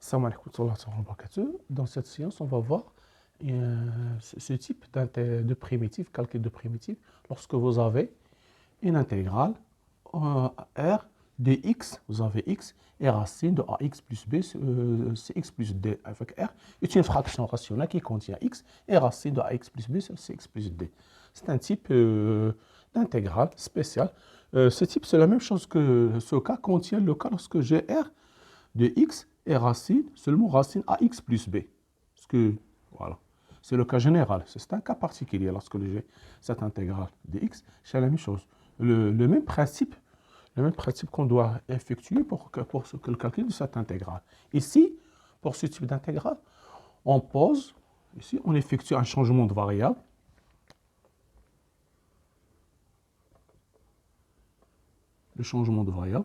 Salam alaikum wa rahmatullahi wa barakatuh. Dans cette séance, on va voir ce type de primitive, calcul de primitive, lorsque vous avez une intégrale r de x, vous avez x, et racine de ax plus b, cx plus d avec r, est une fraction rationnelle qui contient x, et racine de ax plus b sur cx plus d. C'est un type d'intégrale spéciale. Ce type, c'est la même chose que ce cas contient le cas lorsque j'ai r de x et racine, seulement racine ax plus b. Parce que, voilà, c'est le cas général. C'est un cas particulier lorsque j'ai cette intégrale de x, c'est la même chose. Le même principe qu'on doit effectuer pour le calcul de cette intégrale. Ici, pour ce type d'intégrale, on pose, ici, on effectue un changement de variable. Le changement de variable.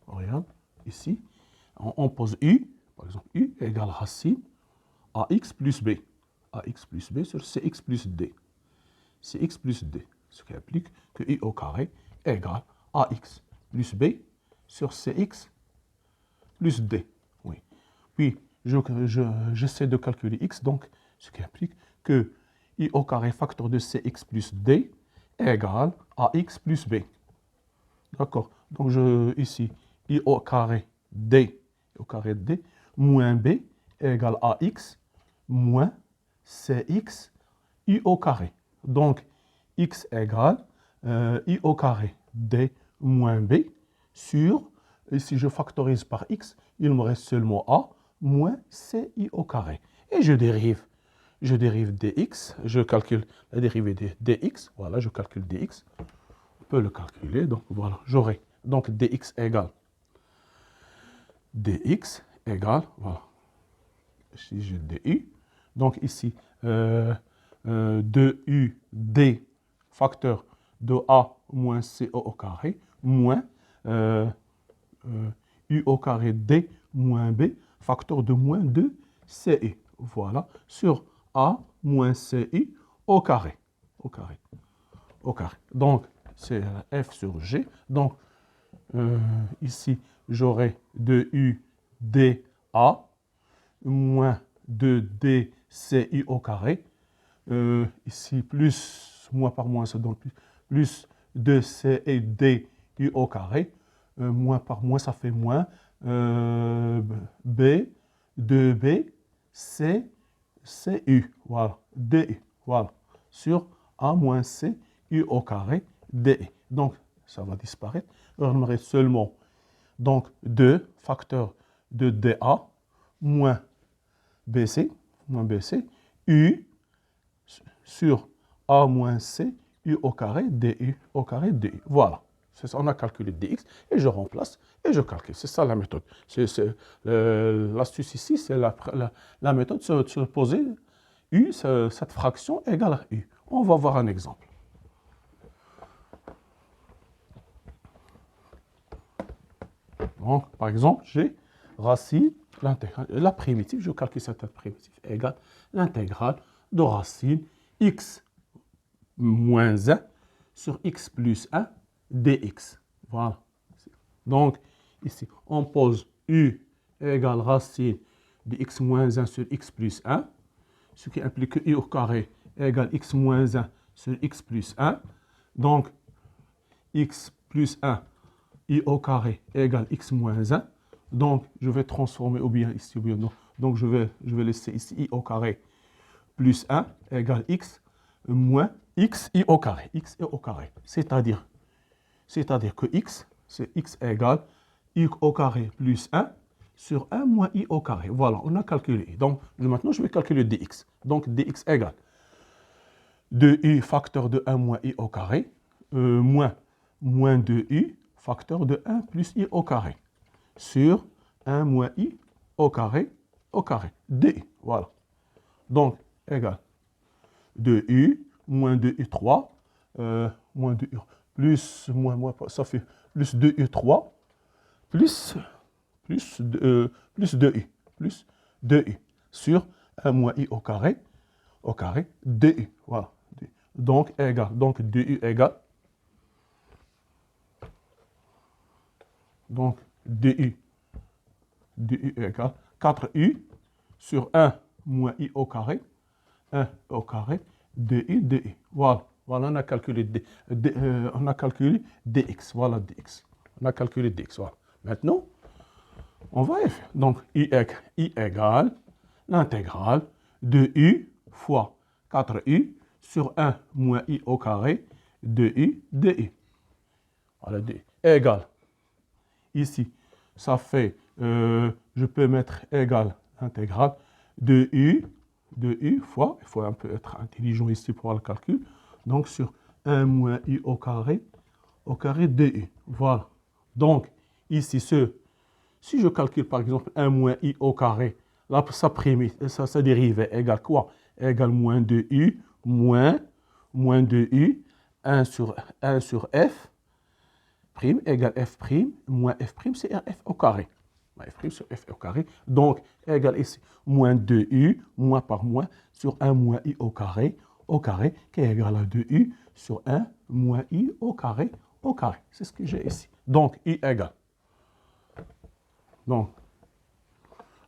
Variable, ici, on pose u, par exemple, u égale racine ax plus b. Ax plus b sur cx plus d. Cx plus d, ce qui implique que u au carré égale ax plus b sur cx plus d. Oui. Puis, j'essaie de calculer x, donc, ce qui implique que i au carré facteur de cx plus d égale ax plus b. D'accord. Donc, ici, i au carré d moins b égale ax moins cx i au carré. Donc, x égale i au carré d moins b sur, et si je factorise par x, il me reste seulement a moins ci au carré. Et je dérive dx, je calcule la dérivée de dx, voilà, je calcule dx, on peut le calculer, donc voilà, j'aurai donc dx égale, voilà, si j'ai du, donc ici, 2u d facteur de a moins co au carré, moins u au carré d moins b, facteur de moins 2 ci, voilà, sur a moins ci au carré, Donc, c'est f sur g, donc, ici, j'aurai 2u dA moins 2dci au carré. Ici, plus, moins par moins, ça donne plus 2c et di au carré. Moins par moins, ça fait moins. B, 2b, c, cu. Voilà, di. Voilà. Sur a moins c, u au carré, di. Donc, ça va disparaître. Alors, il me reste seulement donc 2 facteur de dA moins bc, u sur a moins c, u au carré, du au carré, du. Voilà. C'est ça, on a calculé dx et je remplace et je calcule. C'est ça la méthode. L'astuce ici, c'est la méthode de se poser u, cette fraction égale à u. On va voir un exemple. Donc, par exemple, j'ai racine, la primitive, je calcule cette primitive égale l'intégrale de racine x moins 1 sur x plus 1 dx. Voilà. Donc, ici, on pose u égale racine de x moins 1 sur x plus 1, ce qui implique que u au carré égale x moins 1 sur x plus 1. Donc, x plus 1 i au carré égale x moins 1. Donc, je vais transformer ou bien ici ou bien non. Donc, je vais laisser ici i au carré plus 1 égale x moins x i au carré. X i au carré. C'est-à-dire que x, c'est x égale i au carré plus 1 sur 1 moins i au carré. Voilà, on a calculé. Donc, maintenant, je vais calculer dx. Donc, dx égale 2i facteur de 1 moins i au carré moins 2i facteur de 1 plus i au carré sur 1 moins i au carré, di. Voilà. Donc, égale 2u moins 2u3, moins 2u, plus, moins, ça fait plus 2u3, plus 2u, sur 1 moins i au carré, di. Voilà. donc égale, donc 2u égale, donc 2u égale 4u sur 1 moins i au carré, 1 au carré, 2i. Voilà, voilà, on a calculé, on a calculé dx, voilà dx. On a calculé dx, voilà. Maintenant, on va faire, donc i égale l'intégrale de u fois 4u sur 1 moins i au carré, 2i, 2i. Voilà, 2i égale, ici, ça fait, je peux mettre égal l'intégrale de u fois, il faut un peu être intelligent ici pour le calcul, donc sur 1 moins i au carré de u. Voilà. Donc, ici, si je calcule par exemple 1 moins i au carré, là, sa dérivée égale quoi? Égale moins 2u, moins 2u, 1 sur f, prime égale f prime, moins f prime, c'est f au carré. F prime sur f au carré. Donc, égale ici, moins 2u, moins par moins, sur 1 moins i au carré, qui est égal à 2u sur 1 moins i au carré. C'est ce que j'ai ici. Donc, i égale.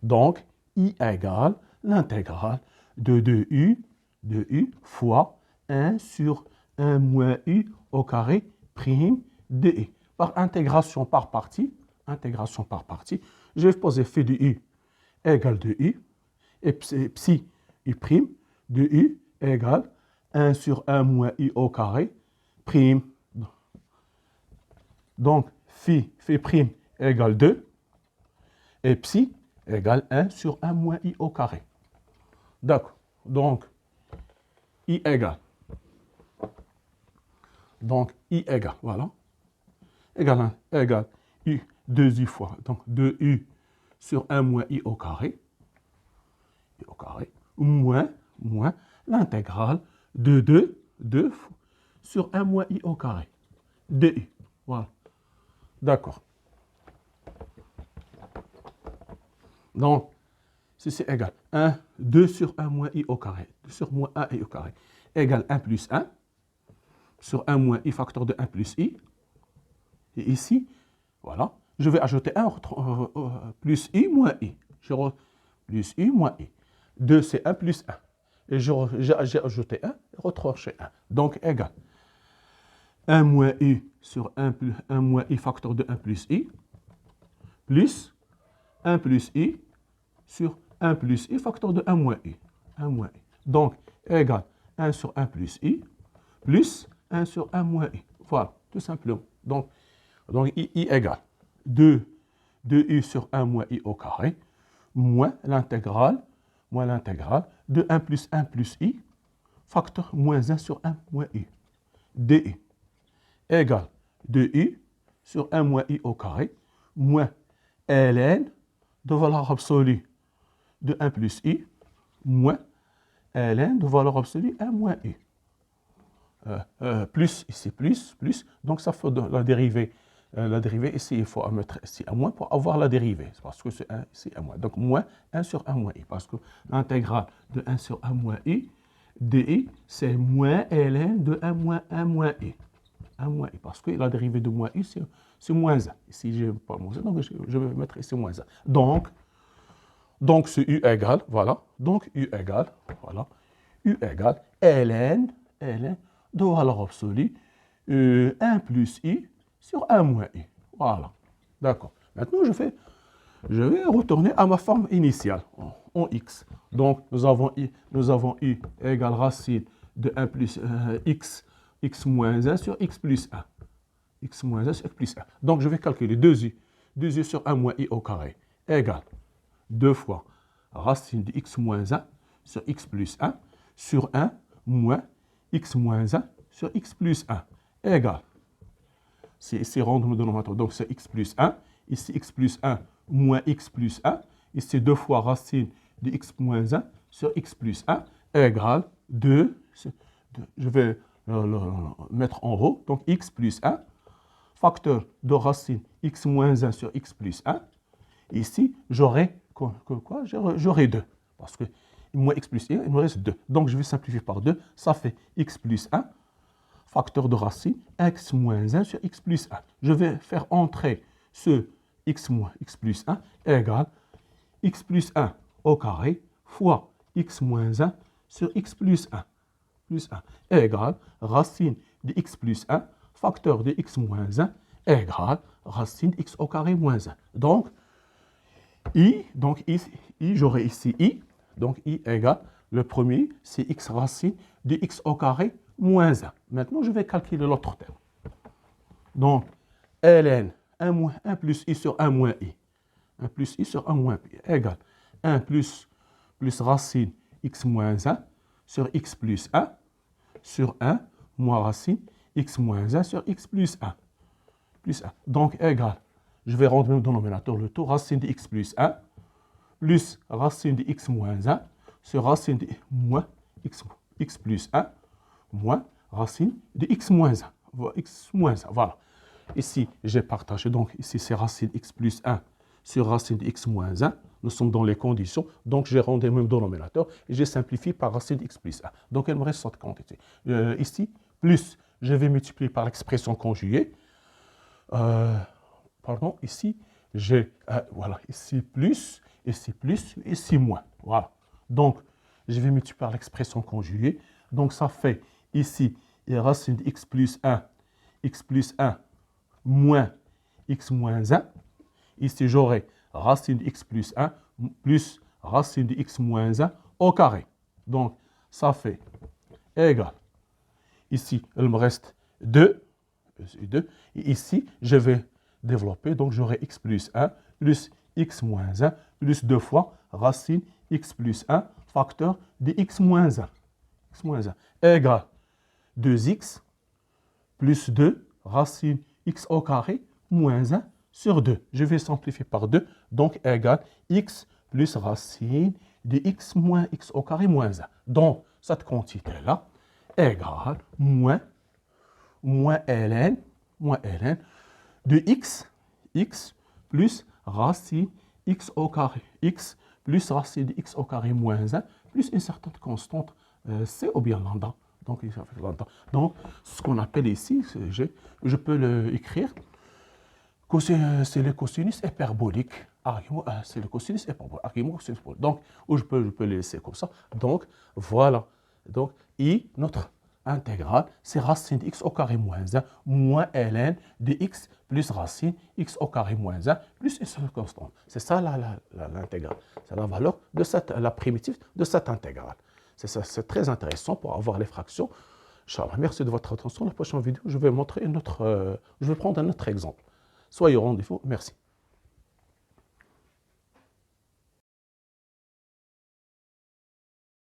Donc, i égale l'intégrale de 2u fois 1 sur 1 moins i au carré prime de i. Par intégration par partie, je vais poser phi de u égale de u, et psi i prime de u égale 1 sur 1 moins i au carré prime. Donc, phi prime égale 2, et psi égale 1 sur 1 moins i au carré. D'accord. Donc, i égale. Voilà. Égale u, 2u fois, donc 2u sur 1 moins i au carré, moins l'intégrale de 2 sur 1 moins i au carré, du. Voilà. D'accord. Donc, ceci égal 2 sur 1 moins i au carré, 2 sur moins 1 i au carré, égale 1 plus 1, sur 1 moins i facteur de 1 plus i. Et ici, voilà, je vais ajouter 1 plus i moins i. Plus i moins i. 2, c'est 1 plus 1. Et j'ai ajouté 1 et retranché 1. Donc, égal 1 moins i sur 1 moins i facteur de 1 plus i, plus 1 plus i sur 1 plus i facteur de 1 moins i. Donc, égal 1 sur 1 plus i, plus 1 sur 1 moins i. Voilà, tout simplement. Donc i égale 2u sur 1 moins i au carré, moins l'intégrale de 1 plus i, facteur moins 1 sur 1 moins i, di, égale 2u sur 1 moins i au carré, moins ln de valeur absolue de 1 plus i, moins ln de valeur absolue 1 moins i. Plus, ici, plus, donc ça fait la dérivée. La dérivée, ici, il faut mettre ici un moins pour avoir la dérivée, parce que c'est 1, ici, 1 moins. Donc, moins 1 sur 1 moins i, parce que l'intégrale de 1 sur 1 moins i, di, c'est moins ln de 1 moins i. 1 moins i, parce que la dérivée de moins i, c'est moins 1. Ici, je n'ai pas moins 1, donc je vais mettre ici moins 1. Donc c'est u égale, voilà, donc u égale, voilà, u égale ln de valeur absolue 1 plus i sur 1 moins i. Voilà. D'accord. Maintenant, je vais retourner à ma forme initiale, en x. Donc, nous avons u égale racine de 1 plus x moins 1 sur x plus 1. X moins 1 sur x plus 1. Donc, je vais calculer 2u sur 1 moins i au carré égale 2 fois racine de x moins 1 sur x plus 1 sur 1 moins x moins 1 sur x plus 1 égale. C'est ici rendre le dénominateur, donc c'est x plus 1. Ici x plus 1 moins x plus 1. Ici 2 fois racine de x moins 1 sur x plus 1 égale 2. Je vais le mettre en haut. Donc x plus 1, facteur de racine x moins 1 sur x plus 1. Ici, j'aurai quoi? J'aurai 2. Parce que moins x plus 1, il me reste 2. Donc, je vais simplifier par 2. Ça fait x plus 1, facteur de racine, x moins 1 sur x plus 1. Je vais faire entrer ce x moins x plus 1 égale x plus 1 au carré fois x moins 1 sur x plus 1 égale racine de x plus 1, facteur de x moins 1 égale racine de x au carré moins 1. Donc, j'aurai ici i. Donc, i égale, le premier, c'est x racine de x au carré moins 1. Maintenant, je vais calculer l'autre terme. Donc, ln 1 plus i sur 1 moins i. 1 plus i sur 1 moins i égale 1 plus racine x moins 1 sur x plus 1 sur 1 moins racine x moins 1 sur x plus 1. Donc, égale, je vais rendre le dénominateur le tout, racine de x plus 1 plus racine de x moins 1 sur racine de moins x plus 1 moins racine de x moins 1. Voilà. Ici, j'ai partagé. Donc, ici, c'est racine x plus 1 sur racine de x moins 1. Nous sommes dans les conditions. Donc, j'ai rendu le même dénominateur et j'ai simplifié par racine de x plus 1. Donc, il me reste cette quantité. Ici, plus, je vais multiplier par l'expression conjuguée. Ici, j'ai, voilà, ici plus, ici moins. Voilà. Donc, je vais multiplier par l'expression conjuguée. Donc, ça fait ici, racine de x plus 1 moins x moins 1. Ici, j'aurai racine de x plus 1 plus racine de x moins 1 au carré. Donc, ça fait égal. Ici, il me reste 2. Et ici, je vais développer. Donc, j'aurai x plus 1 plus x moins 1 plus 2 fois racine x plus 1 facteur de x moins 1. Égale 2x plus 2 racine x au carré moins 1 sur 2. Je vais simplifier par 2. Donc, égale x plus racine de x moins x au carré moins 1. Donc, cette quantité-là égale moins ln de x plus racine x au carré, x plus racine de x au carré moins 1, plus une certaine constante c ou bien lambda. Donc, ce qu'on appelle ici, je peux l'écrire, c'est le cosinus hyperbolique. C'est le cosinus hyperbolique. Donc, je peux le laisser comme ça. Donc, voilà. Donc, notre intégrale, c'est racine de x au carré moins 1 moins ln de x plus racine x au carré moins 1 plus une seule constante. C'est ça l'intégrale. C'est la valeur de la primitive de cette intégrale. C'est très intéressant pour avoir les fractions. Inch'Allah, merci de votre attention. Dans la prochaine vidéo, je vais prendre un autre exemple. Soyez au rendez-vous. Merci.